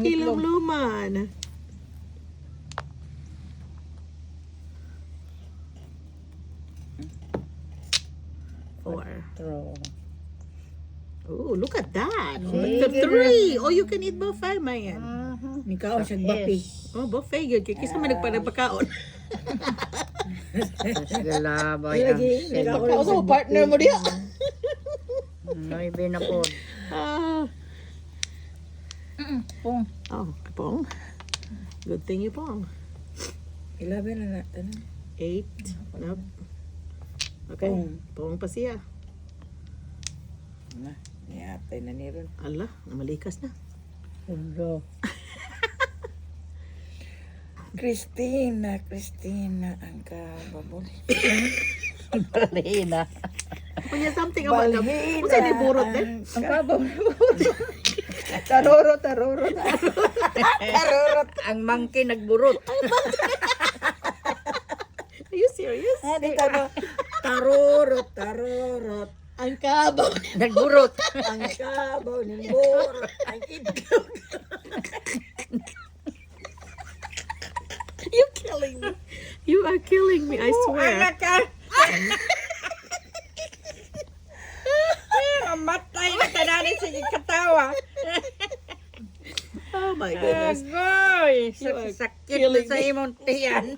Kilom luman. Four. True. Oh, look at that. The three. Oh, you can eat buffet, man. Ikaw siya bapi. Oh, buffet yun. Kaya kisa man nagpakaon. Sila ba Lagi, yan? Ako sa partner mo diya. May binapod. Ah. Pong. Oh, Pong. Good thing you Pong. 11 na natin. 8. Nope. Okay. Pong pa siya. Na, niyatay na ni ron. Ala, namalikas na. Ulo. Christina ang kababol. Balina. Kunya something about the... Kung saan iburot din? Ang kababol. Tarurot. Karurot. Ang monkey nagburot. Are you serious? Di taro. Tarurot. Ang kabaw. Nagburot. Ang kabaw ni Bor. Ang itlog. You're killing me. You are killing me, I swear. Mamatay na kanani sa katawa. Oh my goodness. Agoy! You are Sakit killing sa me. imong tiyan.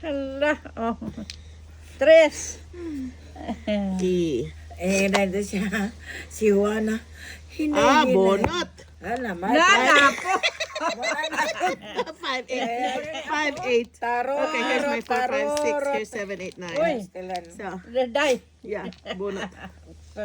Hala. Oh. Tres. E. Nandun siya. Si Juana. Bonot. Naman. Nana po. 5, 8. Taro. Okay, here's my 4, 5, 6. Here's 7, 8, 9. Uy. Stilan. So, Day. yeah, bonot.